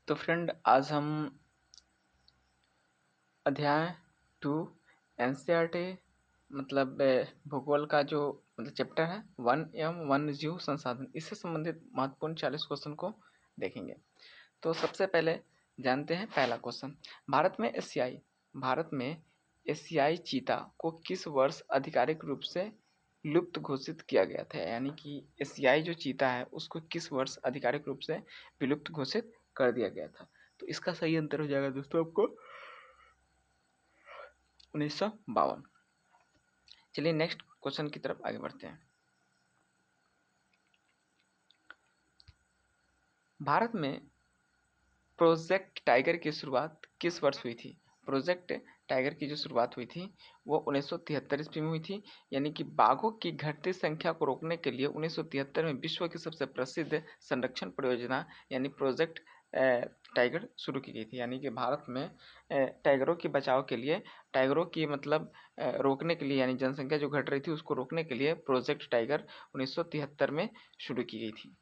तो फ्रेंड, आज हम अध्याय 2 एनसीईआरटी मतलब भूगोल का जो चैप्टर है वन एवं वन्य जीव संसाधन, इससे संबंधित महत्वपूर्ण 40 क्वेश्चन को देखेंगे। तो सबसे पहले जानते हैं पहला क्वेश्चन। भारत में एशियाई चीता को किस वर्ष आधिकारिक रूप से लुप्त घोषित किया गया था? यानी कि एशियाई जो चीता है उसको किस वर्ष आधिकारिक रूप से विलुप्त घोषित कर दिया गया था? तो इसका सही आंसर हो जाएगा दोस्तों आपको 1952। चलिए नेक्स्ट क्वेश्चन की तरफ आगे बढ़ते हैं। भारत में प्रोजेक्ट टाइगर की शुरुआत किस वर्ष हुई थी? प्रोजेक्ट टाइगर की जो शुरुआत हुई थी वो 1973 ईस्वी में हुई थी। यानी कि बाघों की घटती संख्या को रोकने के लिए 1973 में विश्व की सबसे प्रसिद्ध संरक्षण परियोजना यानी प्रोजेक्ट टाइगर शुरू की गई थी। यानी कि भारत में टाइगरों के बचाव के लिए, टाइगरों की रोकने के लिए, यानी जनसंख्या जो घट रही थी उसको रोकने के लिए प्रोजेक्ट टाइगर 1973 में शुरू की गई थी।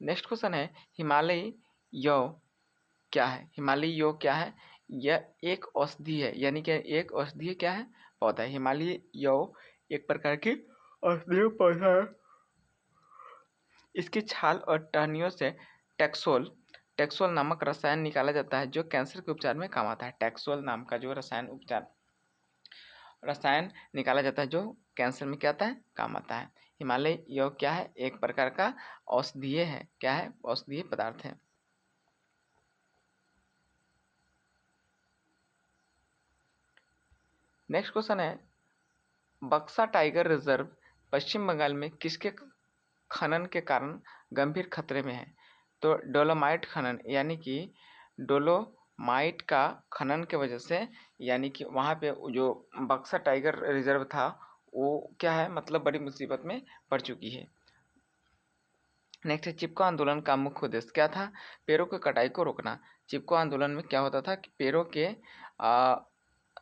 नेक्स्ट क्वेश्चन है, हिमालयी यव क्या है? हिमालयी योग क्या है? यह एक औषधि है। यानी कि एक औषधीय क्या है? पौधा है। हिमालयी योग एक प्रकार की औषधीय पौधा है। इसकी छाल और टहनियों से टैक्सोल नामक रसायन निकाला जाता है जो कैंसर के उपचार में काम आता है। टैक्सोल नाम का जो रसायन निकाला जाता है जो कैंसर में क्या आता है? काम आता है। हिमालय योग क्या है? एक प्रकार का औषधीय है। क्या है? औषधीय पदार्थ है। नेक्स्ट क्वेश्चन है, बक्सा टाइगर रिजर्व पश्चिम बंगाल में किसके खनन के कारण गंभीर खतरे में है? तो डोलोमाइट खनन, यानी कि डोलोमाइट का खनन के वजह से, यानी कि वहाँ पे जो बक्सा टाइगर रिजर्व था वो क्या है, बड़ी मुसीबत में पड़ चुकी है। नेक्स्ट है, चिपको आंदोलन का मुख्य उद्देश्य क्या था? पेड़ों की कटाई को रोकना। चिपको आंदोलन में क्या होता था कि पेड़ों के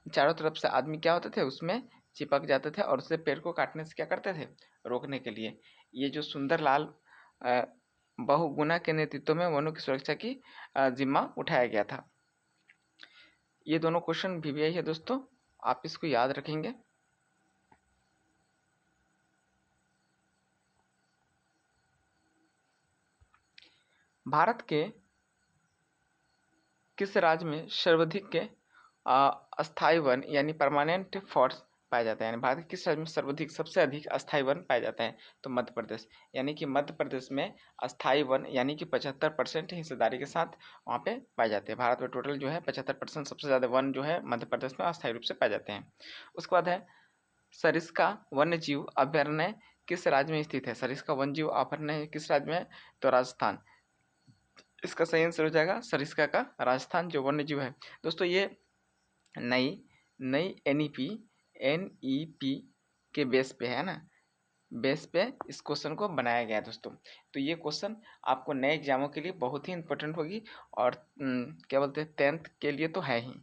चारों तरफ से आदमी क्या होते थे, उसमें चिपक जाते थे और उससे पेड़ को काटने से क्या करते थे? रोकने के लिए। ये जो सुंदरलाल बहुगुणा के नेतृत्व में वनों की सुरक्षा की जिम्मा उठाया गया था। ये दोनों क्वेश्चन VVI है दोस्तों, आप इसको याद रखेंगे। भारत के किस राज्य में सर्वाधिक के अस्थायी वन यानी परमानेंट फॉरेस्ट पाए जाते हैं? यानी भारत के किस राज्य में सबसे अधिक अस्थायी वन पाए जाते हैं? तो मध्य प्रदेश। यानी कि मध्य प्रदेश में अस्थायी वन यानी कि 75% हिस्सेदारी के साथ वहाँ पे पाए जाते हैं। भारत में टोटल जो है 75% सबसे ज़्यादा वन जो है मध्य प्रदेश में अस्थायी रूप से पाए जाते हैं। उसके बाद है, सरिस्का वन्य जीव अभयारण्य किस राज्य में स्थित है? सरिस्का वन्य जीव अभयारण्य किस राज्य में है? तो राजस्थान। इसका सही आंसर हो जाएगा सरिस्का का राजस्थान जो वन्य जीव है। दोस्तों ये नई NEP के बेस पे है ना, बेस पे इस क्वेश्चन को बनाया गया है दोस्तों। तो ये क्वेश्चन आपको नए एग्जामों के लिए बहुत ही इंपॉर्टेंट होगी और क्या बोलते हैं 10th के लिए तो है ही।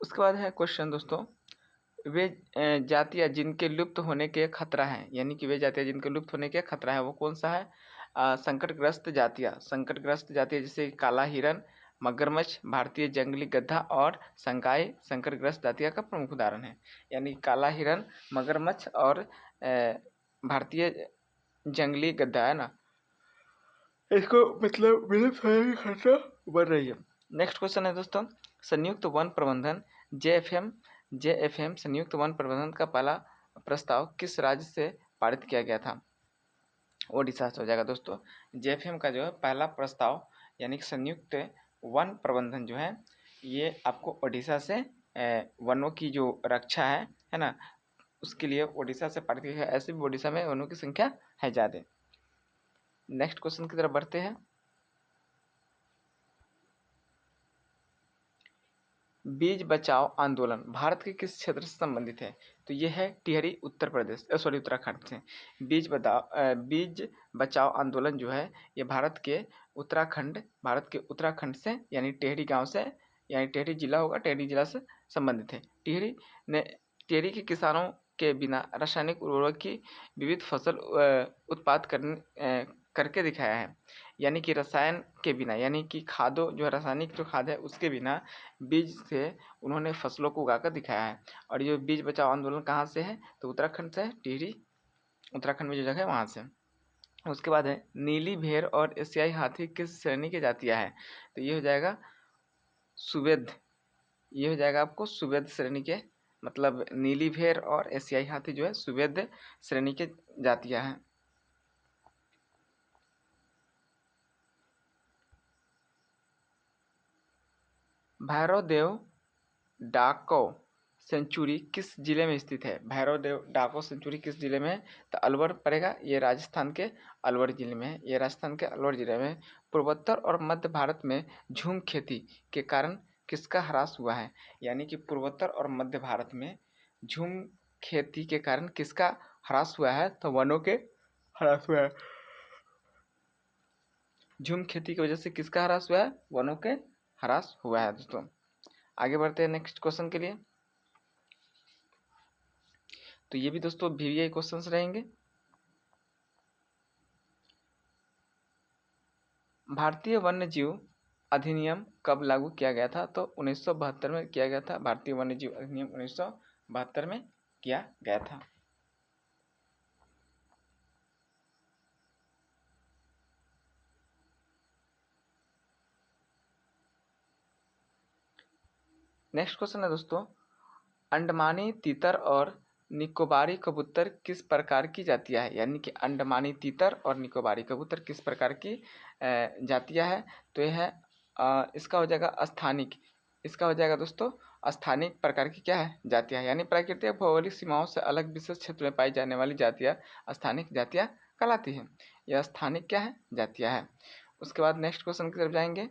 उसके बाद है क्वेश्चन दोस्तों, वे जातियाँ जिनके लुप्त होने के खतरा है, यानी कि वे जातियाँ जिनके लुप्त होने के खतरा है वो कौन सा है? संकटग्रस्त जातियाँ जैसे काला हिरन, मगरमच्छ, भारतीय जंगली गधा और संकाय संकटग्रस्त जातियाँ का प्रमुख उदाहरण है। यानी काला हिरन, मगरमच्छ और भारतीय जंगली गधा है ना, इसको विलुप्त होने की खतरा बढ़ रही है। नेक्स्ट क्वेश्चन है दोस्तों, संयुक्त वन प्रबंधन JFM संयुक्त वन प्रबंधन का पहला प्रस्ताव किस राज्य से पारित किया गया था? ओडिशा से हो जाएगा दोस्तों। JFM का जो है पहला प्रस्ताव यानी कि संयुक्त वन प्रबंधन जो है ये आपको ओडिशा से वनों की जो रक्षा है ना, उसके लिए ओडिशा से पारित किया गया। ऐसे भी ओडिशा में वनों की संख्या है ज़्यादा। नेक्स्ट क्वेश्चन की तरफ बढ़ते हैं। बीज बचाओ आंदोलन भारत के किस क्षेत्र से संबंधित है? तो ये है टिहरी उत्तराखंड से। बीज बचाओ आंदोलन जो है ये भारत के उत्तराखंड से यानी टिहरी गांव से, यानी टिहरी जिला होगा, टिहरी जिला से संबंधित है। टिहरी के किसानों के बिना रासायनिक उर्वरक की विविध फसल उत्पाद करके दिखाया है। यानी कि रसायन के बिना, यानी कि खादों जो रासायनिक जो खाद है उसके बिना बीज से उन्होंने फसलों को उगाकर दिखाया है। और ये बीज बचाओ आंदोलन कहाँ से है? तो उत्तराखंड से है, टिहरी उत्तराखंड में जो जगह है वहाँ से। उसके बाद है नीली भेड़ और एशियाई हाथी किस श्रेणी की जातियाँ हैं? तो ये हो जाएगा सुवेद, ये हो जाएगा आपको सुवेद श्रेणी के, मतलब नीली भेड़ और एशियाई हाथी जो है सुवेद श्रेणी के जातियाँ हैं। भैरवदेव डाको सेंचुरी किस जिले में स्थित है? भैरवदेव डाको सेंचुरी किस जिले में है? तो अलवर पड़ेगा, ये राजस्थान के अलवर जिले में है, ये राजस्थान के अलवर जिले में है। पूर्वोत्तर और मध्य भारत में झूम खेती के कारण किसका ह्रास हुआ है? यानी कि पूर्वोत्तर और मध्य भारत में झूम खेती के कारण किसका ह्रास हुआ है? तो वनों के ह्रास हुआ है। झूम खेती की वजह से किसका ह्रास हुआ है? वनों के ह्रास हुआ है दोस्तों। आगे बढ़ते हैं नेक्स्ट क्वेश्चन के लिए। तो ये भी दोस्तों VVI क्वेश्चंस रहेंगे। भारतीय वन्यजीव अधिनियम कब लागू किया गया था? तो 1972 में किया गया था। भारतीय वन्यजीव अधिनियम 1972 में किया गया था। नेक्स्ट क्वेश्चन है दोस्तों, अंडमानी तीतर और निकोबारी कबूतर किस प्रकार की जातियां है? यानी कि अंडमानी तीतर और निकोबारी कबूतर किस प्रकार की जातियां है? तो यह है इसका हो जाएगा स्थानिक, इसका हो जाएगा दोस्तों स्थानिक प्रकार की क्या है? जातियां, यानी प्राकृतिक भौगोलिक सीमाओं से अलग विशेष क्षेत्र में पाई जाने वाली जातियां स्थानिक जातियां कहलाती हैं। यह स्थानिक क्या है? जातियां है। उसके बाद नेक्स्ट क्वेश्चन की तरफ जाएंगे।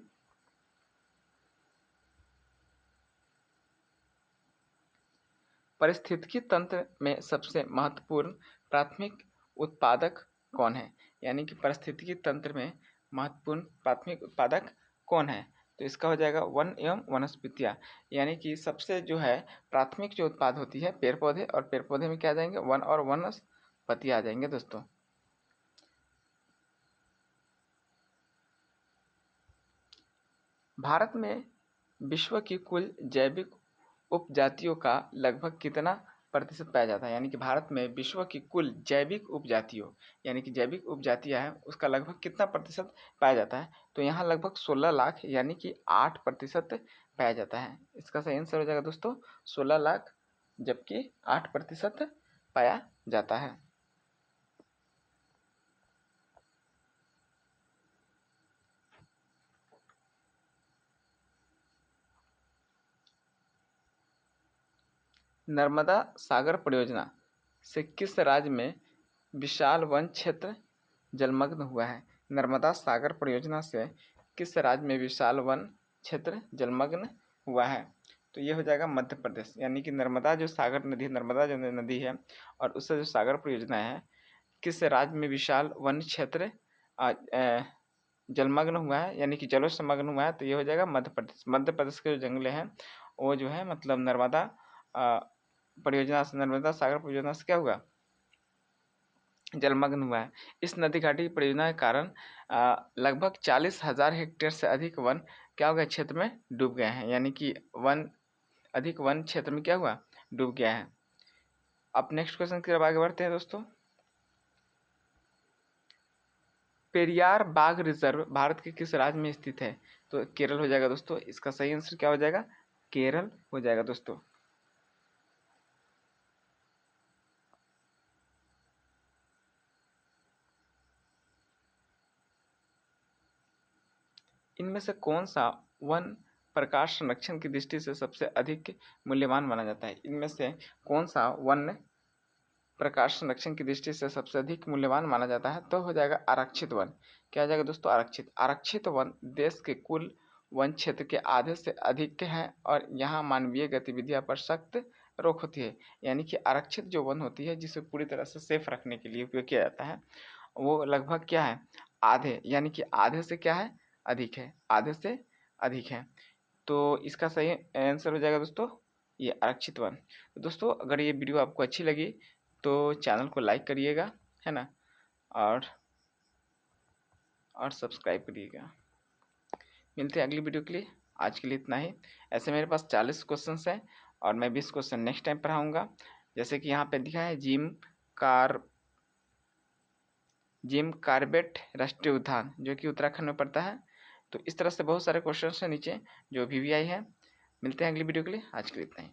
पारिस्थितिकी तंत्र में सबसे महत्वपूर्ण प्राथमिक उत्पादक कौन है? यानी कि पारिस्थितिकी तंत्र में महत्वपूर्ण प्राथमिक उत्पादक कौन है? तो इसका हो जाएगा वन एवं वनस्पतियाँ, यानी कि सबसे जो है प्राथमिक जो उत्पाद होती है पेड़ पौधे, और पेड़ पौधे में क्या आ जाएंगे? वन और वनस्पतियाँ आ जाएंगे दोस्तों। भारत में विश्व की कुल जैविक उपजातियों का लगभग कितना प्रतिशत पाया जाता है? यानी कि भारत में विश्व की कुल जैविक उपजातियों, यानी कि जैविक उपजातियां हैं उसका लगभग कितना प्रतिशत पाया जाता है? तो यहाँ लगभग 16 लाख यानी कि 8% पाया जाता है। इसका सही आंसर हो जाएगा दोस्तों 16 लाख, जबकि 8% पाया जाता है। नर्मदा सागर परियोजना से किस राज्य में विशाल वन क्षेत्र जलमग्न हुआ है? नर्मदा सागर परियोजना से किस राज्य में विशाल वन क्षेत्र जलमग्न हुआ है? तो ये हो जाएगा मध्य प्रदेश। यानी कि नर्मदा जो सागर नदी है, नर्मदा जो नदी है और उससे जो सागर परियोजना है, किस राज्य में विशाल वन क्षेत्र जलमग्न हुआ है, यानी कि जलों से मग्न हुआ है? तो ये हो जाएगा मध्य प्रदेश। मध्य प्रदेश के जो जंगले हैं वो जो है मतलब नर्मदा परियोजना से, नर्मदा सागर परियोजना से क्या हुआ? जलमग्न हुआ है। इस नदी घाटी की परियोजना के कारण लगभग 40,000 हेक्टेयर से अधिक वन क्या हो गया? क्षेत्र में डूब गए हैं, यानी कि अधिक वन क्षेत्र में क्या हुआ? डूब गया है। अब नेक्स्ट क्वेश्चन की तरफ आगे बढ़ते हैं दोस्तों। पेरियार बाघ रिजर्व भारत के किस राज्य में स्थित है? तो केरल हो जाएगा दोस्तों। इसका सही आंसर क्या हो जाएगा? केरल हो जाएगा दोस्तों। इनमें से कौन सा वन प्रकाश संरक्षण की दृष्टि से सबसे अधिक मूल्यवान माना जाता है? इनमें से कौन सा वन प्रकाश संरक्षण की दृष्टि से सबसे अधिक मूल्यवान माना जाता है? तो हो जाएगा आरक्षित वन। क्या हो जाएगा दोस्तों? आरक्षित वन देश के कुल वन क्षेत्र के आधे से अधिक है और यहाँ मानवीय गतिविधियों पर सख्त रोक होती है। यानी कि आरक्षित जो वन होती है जिसे पूरी तरह से सेफ रखने के लिए उपयोग किया जाता है, वो लगभग क्या है? आधे, यानी कि आधे से क्या है? अधिक है, आधे से अधिक है। तो इसका सही आंसर हो जाएगा दोस्तों ये आरक्षित वन। तो दोस्तों अगर ये वीडियो आपको अच्छी लगी तो चैनल को लाइक करिएगा, है ना, और सब्सक्राइब करिएगा। मिलते हैं अगली वीडियो के लिए। आज के लिए इतना ही। ऐसे मेरे पास 40 क्वेश्चंस हैं और मैं 20 क्वेश्चन नेक्स्ट टाइम पढ़ाऊँगा। जैसे कि यहाँ पे दिखा है जिम कार्बेट राष्ट्रीय उद्यान, जो कि उत्तराखंड में पड़ता है। तो इस तरह से बहुत सारे क्वेश्चन हैं नीचे जो अभी भी आई है। मिलते हैं अगली वीडियो के लिए। आज के लिए इतना ही।